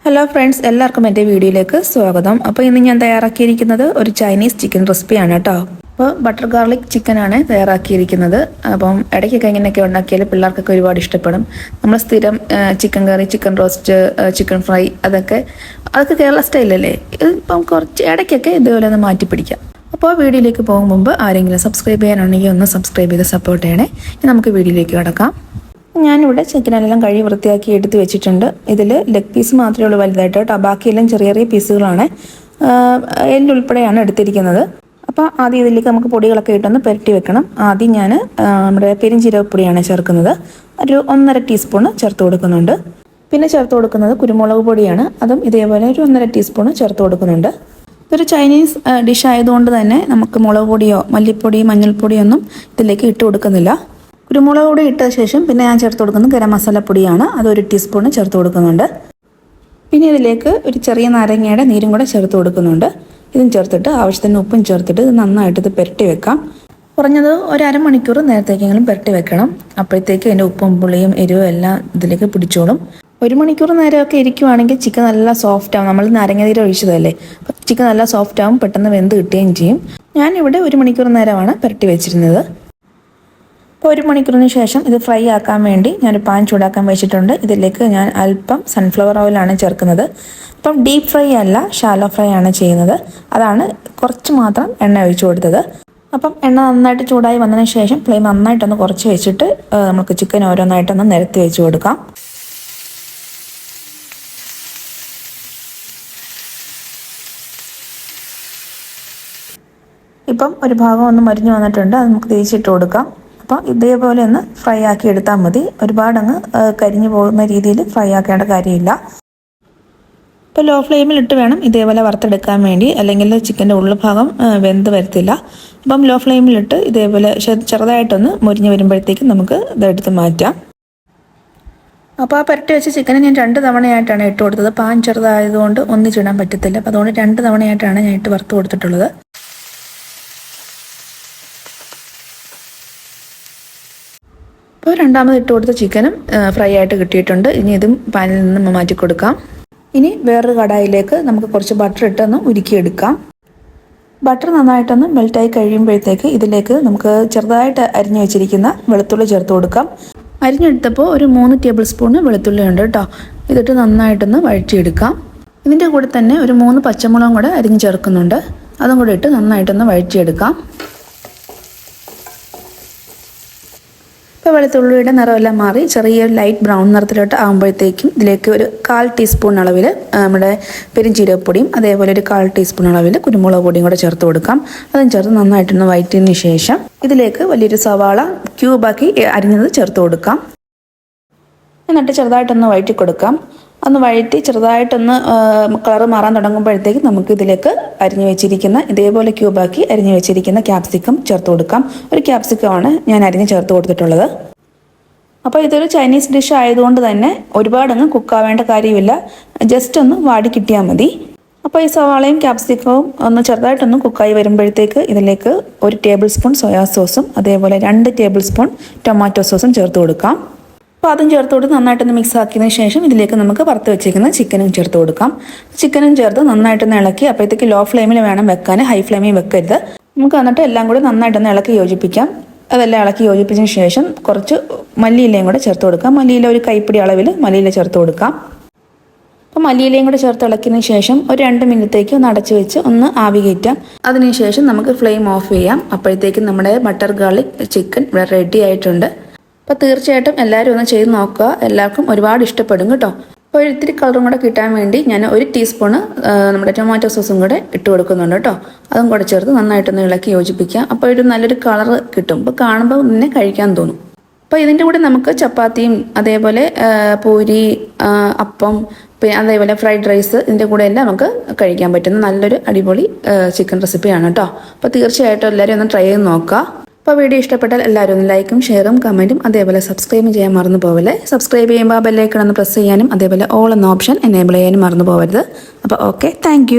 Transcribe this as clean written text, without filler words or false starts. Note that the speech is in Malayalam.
ഹലോ ഫ്രണ്ട്സ്, എല്ലാവർക്കും എൻ്റെ വീഡിയോയിലേക്ക് സ്വാഗതം. അപ്പോൾ ഇന്ന് ഞാൻ തയ്യാറാക്കിയിരിക്കുന്നത് ഒരു ചൈനീസ് ചിക്കൻ റെസിപ്പിയാണ് കേട്ടോ. അപ്പോൾ ബട്ടർ ഗാർലിക് ചിക്കനാണ് തയ്യാറാക്കിയിരിക്കുന്നത്. അപ്പം ഇടയ്ക്കൊക്കെ ഇങ്ങനെയൊക്കെ ഉണ്ടാക്കിയാൽ പിള്ളേർക്കൊക്കെ ഒരുപാട് ഇഷ്ടപ്പെടും. നമ്മൾ സ്ഥിരം ചിക്കൻ കറി, ചിക്കൻ റോസ്റ്റ്, ചിക്കൻ ഫ്രൈ അതൊക്കെ കേരള സ്റ്റൈലല്ലേ. ഇപ്പം കുറച്ച് ഇടയ്ക്കൊക്കെ ഇതുപോലെ ഒന്ന് മാറ്റി പിടിക്കാം. അപ്പോൾ വീഡിയോയിലേക്ക് പോകും മുമ്പ് ആരെങ്കിലും സബ്സ്ക്രൈബ് ചെയ്യാനാണെങ്കിൽ ഒന്ന് സബ്സ്ക്രൈബ് ചെയ്ത് സപ്പോർട്ട് ചെയ്യണേ. നമുക്ക് വീഡിയോയിലേക്ക് കിടക്കാം. ഞാനിവിടെ ചിക്കനെല്ലാം കഴുകി വൃത്തിയാക്കി എടുത്ത് വെച്ചിട്ടുണ്ട്. ഇതിൽ ലെഗ് പീസ് മാത്രമേ ഉള്ളൂ വലുതായിട്ട് കേട്ടോ. ബാക്കിയെല്ലാം ചെറിയ ചെറിയ പീസുകളാണ്. എല്ലുൾപ്പെടെയാണ് എടുത്തിരിക്കുന്നത്. അപ്പോൾ ആദ്യം ഇതിലേക്ക് നമുക്ക് പൊടികളൊക്കെ ഇട്ടൊന്ന് പുരട്ടി വെക്കണം. ആദ്യം ഞാൻ നമ്മുടെ പെരുംജീരകപ്പൊടിയാണ് ചേർക്കുന്നത്. ഒരു 1.5 ടീസ്പൂൺ ചേർത്ത് കൊടുക്കുന്നുണ്ട്. പിന്നെ ചേർത്ത് കൊടുക്കുന്നത് കുരുമുളക് പൊടിയാണ്. അതും ഇതേപോലെ ഒരു 1.5 ടീസ്പൂൺ ചേർത്ത് കൊടുക്കുന്നുണ്ട്. ഇതൊരു ചൈനീസ് ഡിഷ് ആയതുകൊണ്ട് തന്നെ നമുക്ക് മുളക് പൊടിയോ മല്ലിപ്പൊടി മഞ്ഞൾപ്പൊടിയോ ഒന്നും ഇതിലേക്ക് ഇട്ട് കൊടുക്കുന്നില്ല. കുരുമുളക് പൊടി ഇട്ട ശേഷം പിന്നെ ഞാൻ ചേർത്ത് കൊടുക്കുന്നത് ഗരം മസാലപ്പൊടിയാണ്. അതൊരു ടീസ്പൂൺ ചേർത്ത് കൊടുക്കുന്നുണ്ട്. പിന്നെ ഇതിലേക്ക് ഒരു ചെറിയ നാരങ്ങയുടെ നീരും കൂടെ ചേർത്ത് കൊടുക്കുന്നുണ്ട്. ഇതും ചേർത്തിട്ട് ആവശ്യത്തിന് ഉപ്പും ചേർത്തിട്ട് ഇത് നന്നായിട്ട് ഇത് പുരട്ടി വെക്കാം. കുറഞ്ഞത് ഒരു അരമണിക്കൂർ നേരത്തേക്കെങ്കിലും പുരട്ടി വെക്കണം. അപ്പോഴത്തേക്ക് അതിൻ്റെ ഉപ്പും പുളിയും എരിവും എല്ലാം ഇതിലേക്ക് പിടിച്ചോളും. 1 മണിക്കൂർ നേരമൊക്കെ ഇരിക്കുവാണെങ്കിൽ ചിക്കൻ നല്ല സോഫ്റ്റ് ആവും. നമ്മൾ നാരങ്ങ ഒഴിച്ചതല്ലേ, അപ്പോൾ ചിക്കൻ നല്ല സോഫ്റ്റ് ആവും, പെട്ടെന്ന് വെന്ത് കിട്ടുകയും ചെയ്യും. ഞാനിവിടെ 1 മണിക്കൂർ നേരമാണ് പുരട്ടി വെച്ചിരുന്നത്. അപ്പോൾ 1 മണിക്കൂറിന് ശേഷം ഇത് ഫ്രൈ ആക്കാൻ വേണ്ടി ഞാനൊരു പാൻ ചൂടാക്കാൻ വെച്ചിട്ടുണ്ട്. ഇതിലേക്ക് ഞാൻ അല്പം സൺഫ്ലവർ ഓയിലാണ് ചേർക്കുന്നത്. അപ്പം ഡീപ്പ് ഫ്രൈ അല്ല, ഷാലോ ഫ്രൈ ആണ് ചെയ്യുന്നത്. അതാണ് കുറച്ച് മാത്രം എണ്ണ ഒഴിച്ചു കൊടുത്തത്. അപ്പം എണ്ണ നന്നായിട്ട് ചൂടായി വന്നതിന് ശേഷം ഫ്ലെയിം നന്നായിട്ടൊന്ന് കുറച്ച് വെച്ചിട്ട് നമുക്ക് ചിക്കൻ ഓരോന്നായിട്ടൊന്ന് നിരത്തി വെച്ച് കൊടുക്കാം. ഇപ്പം ഒരു ഭാഗം ഒന്ന് മരിഞ്ഞു വന്നിട്ടുണ്ട്. അത് നമുക്ക് തിരിച്ചിട്ട് കൊടുക്കാം. അപ്പോൾ ഇതേപോലെ ഒന്ന് ഫ്രൈ ആക്കി എടുത്താൽ മതി. ഒരുപാടങ്ങ് കരിഞ്ഞു പോകുന്ന രീതിയിൽ ഫ്രൈ ആക്കേണ്ട കാര്യമില്ല. ഇപ്പോൾ ലോ ഫ്ലെയിമിലിട്ട് വേണം ഇതേപോലെ വറുത്തെടുക്കാൻ വേണ്ടി, അല്ലെങ്കിൽ ചിക്കൻ്റെ ഉള്ളുഭാഗം വെന്ത് വരത്തില്ല. അപ്പം ലോ ഫ്ലെയിമിലിട്ട് ഇതേപോലെ ചെറുതായിട്ടൊന്ന് മുരിഞ്ഞ് വരുമ്പോഴത്തേക്കും നമുക്ക് ഇതെടുത്ത് മാറ്റാം. അപ്പോൾ ആ പുരട്ടി വെച്ച ചിക്കനെ ഞാൻ 2 തവണയായിട്ടാണ് ഇട്ട് കൊടുത്തത്. പാൻ ചെറുതായതുകൊണ്ട് ഒന്നിച്ചിടാൻ പറ്റത്തില്ല. അപ്പോൾ അതുകൊണ്ട് 2 തവണയായിട്ടാണ് ഞാൻ ഇട്ട് വറുത്ത് കൊടുത്തിട്ടുള്ളത്. അപ്പോൾ രണ്ടാമത് ഇട്ട് കൊടുത്ത ചിക്കനും ഫ്രൈ ആയിട്ട് കിട്ടിയിട്ടുണ്ട്. ഇനി ഇതും പാനിൽ നിന്ന് മാറ്റി കൊടുക്കാം. ഇനി വേറൊരു കടായിലേക്ക് നമുക്ക് കുറച്ച് ബട്ടർ ഇട്ടൊന്ന് ഉരുക്കിയെടുക്കാം. ബട്ടർ നന്നായിട്ടൊന്ന് മെൽറ്റായി കഴിയുമ്പോഴത്തേക്ക് ഇതിലേക്ക് നമുക്ക് ചെറുതായിട്ട് അരിഞ്ഞു വെച്ചിരിക്കുന്ന വെളുത്തുള്ളി ചേർത്ത് കൊടുക്കാം. അരിഞ്ഞെടുത്തപ്പോൾ ഒരു 3 ടേബിൾ സ്പൂൺ വെളുത്തുള്ളി ഉണ്ട് കേട്ടോ. ഇതിട്ട് നന്നായിട്ടൊന്ന് വഴറ്റിയെടുക്കാം. ഇതിൻ്റെ കൂടെ തന്നെ ഒരു 3 പച്ചമുളകും കൂടെ അരിഞ്ഞ് ചേർക്കുന്നുണ്ട്. അതും കൂടെ ഇട്ട് നന്നായിട്ടൊന്ന് വഴറ്റിയെടുക്കാം. ഇപ്പോൾ വെളുത്തുള്ളിയുടെ നിറമെല്ലാം മാറി ചെറിയൊരു ലൈറ്റ് ബ്രൗൺ നിറത്തിലോട്ട് ആകുമ്പോഴത്തേക്കും ഇതിലേക്ക് ഒരു 1/4 ടീസ്പൂൺ അളവിൽ നമ്മുടെ പെരുംജീരകപ്പൊടിയും അതേപോലെ ഒരു 1/4 ടീസ്പൂൺ അളവിൽ കുരുമുളക് പൊടിയും കൂടെ ചേർത്ത് കൊടുക്കാം. അതും ചേർത്ത് നന്നായിട്ടൊന്ന് വഴറ്റിയതിന് ശേഷം ഇതിലേക്ക് വലിയൊരു സവാള ക്യൂബാക്കി അരിഞ്ഞത് ചേർത്ത് കൊടുക്കാം. എന്നിട്ട് ചെറുതായിട്ടൊന്ന് വഴറ്റി കൊടുക്കാം. ഒന്ന് വഴറ്റി ചെറുതായിട്ടൊന്ന് കളർ മാറാൻ തുടങ്ങുമ്പോഴത്തേക്ക് നമുക്ക് ഇതിലേക്ക് അരിഞ്ഞു വെച്ചിരിക്കുന്ന ഇതേപോലെ ക്യൂബാക്കി അരിഞ്ഞു വെച്ചിരിക്കുന്ന ക്യാപ്സിക്കം ചേർത്ത് കൊടുക്കാം. ഒരു ക്യാപ്സിക്കമാണ് ഞാൻ അരിഞ്ഞ് ചേർത്ത് കൊടുത്തിട്ടുള്ളത്. അപ്പോൾ ഇതൊരു ചൈനീസ് ഡിഷ് ആയതുകൊണ്ട് തന്നെ ഒരുപാടങ്ങ് കുക്കാവേണ്ട കാര്യമില്ല. ജസ്റ്റ് ഒന്ന് വാടി കിട്ടിയാൽ മതി. അപ്പോൾ ഈ സവാളയും ക്യാപ്സിക്കവും ഒന്ന് ചെറുതായിട്ടൊന്ന് കുക്കായി വരുമ്പോഴത്തേക്ക് ഇതിലേക്ക് 1 ടേബിൾ സ്പൂൺ സോയാ സോസും അതേപോലെ 2 ടേബിൾ സ്പൂൺ ടൊമാറ്റോ സോസും ചേർത്ത് കൊടുക്കാം. അപ്പോൾ അതും ചേർത്ത് കൊടുത്ത് നന്നായിട്ടൊന്ന് മിക്സ് ആക്കിയതിന് ശേഷം ഇതിലേക്ക് നമുക്ക് വറുത്ത് വെച്ചിരിക്കുന്ന ചിക്കനും ചേർത്ത് കൊടുക്കാം. ചിക്കനും ചേർത്ത് നന്നായിട്ടൊന്ന് ഇളക്കി, അപ്പോഴത്തേക്ക് ലോ ഫ്ലെയിമിൽ വേണം വെക്കാൻ, ഹൈ ഫ്ലെയിമിൽ വെക്കരുത്. നമുക്ക് എന്നിട്ട് എല്ലാം കൂടി നന്നായിട്ടൊന്ന് ഇളക്കി യോജിപ്പിക്കാം. അതെല്ലാം ഇളക്കി യോജിപ്പിച്ചതിന് ശേഷം കുറച്ച് മല്ലിയിലയും കൂടെ ചേർത്ത് കൊടുക്കാം. മല്ലിയില ഒരു കൈപ്പിടി അളവിൽ മല്ലിയില ചേർത്ത് കൊടുക്കാം. അപ്പോൾ മല്ലിയിലയും കൂടെ ചേർത്ത് ഇളക്കിയതിന് ശേഷം ഒരു 2 മിനിറ്റത്തേക്ക് ഒന്ന് അടച്ചു വെച്ച് ഒന്ന് ആവി കയറ്റാം. അതിനുശേഷം നമുക്ക് ഫ്ലെയിം ഓഫ് ചെയ്യാം. അപ്പോഴത്തേക്കും നമ്മുടെ ബട്ടർ ഗാർലിക് ചിക്കൻ റെഡി ആയിട്ടുണ്ട്. അപ്പോൾ തീർച്ചയായിട്ടും എല്ലാവരും ഒന്ന് ചെയ്ത് നോക്കുക. എല്ലാവർക്കും ഒരുപാട് ഇഷ്ടപ്പെടും കേട്ടോ. അപ്പോൾ ഇത്തിരി കളറും കൂടെ കിട്ടാൻ വേണ്ടി ഞാൻ 1 ടീസ്പൂണ് നമ്മുടെ ടൊമാറ്റോ സോസും കൂടെ ഇട്ട് കൊടുക്കുന്നുണ്ട് കേട്ടോ. അതും കൂടെ ചേർത്ത് നന്നായിട്ടൊന്ന് ഇളക്കി യോജിപ്പിക്കാം. അപ്പോൾ ഒരു നല്ലൊരു കളർ കിട്ടും. അപ്പോൾ കാണുമ്പോൾ തന്നെ കഴിക്കാൻ തോന്നും. അപ്പോൾ ഇതിൻ്റെ കൂടെ നമുക്ക് ചപ്പാത്തിയും അതേപോലെ പൂരി, അപ്പം, പിന്നെ അതേപോലെ ഫ്രൈഡ് റൈസ് ഇതിൻ്റെ കൂടെ എല്ലാം നമുക്ക് കഴിക്കാൻ പറ്റുന്ന നല്ലൊരു അടിപൊളി ചിക്കൻ റെസിപ്പിയാണ് കേട്ടോ. അപ്പോൾ തീർച്ചയായിട്ടും എല്ലാവരും ഒന്ന് ട്രൈ ചെയ്ത് നോക്കുക. അപ്പോൾ വീഡിയോ ഇഷ്ടപ്പെട്ടാൽ എല്ലാവരും ഒന്ന് ലൈക്കും ഷെയറും കമൻറ്റും അതേപോലെ സബ്സ്ക്രൈബ് ചെയ്യാൻ മറന്നു പോവല്ലേ. സബ്സ്ക്രൈബ് ചെയ്യുമ്പോൾ ബെല്ലൈക്കൺ ഒന്ന് പ്രസ് ചെയ്യാനും അതേപോലെ ഓൾ എന്ന ഓപ്ഷൻ എനേബിൾ ചെയ്യാനും മറന്നു പോകരുത്. അപ്പോൾ ഓക്കെ, താങ്ക്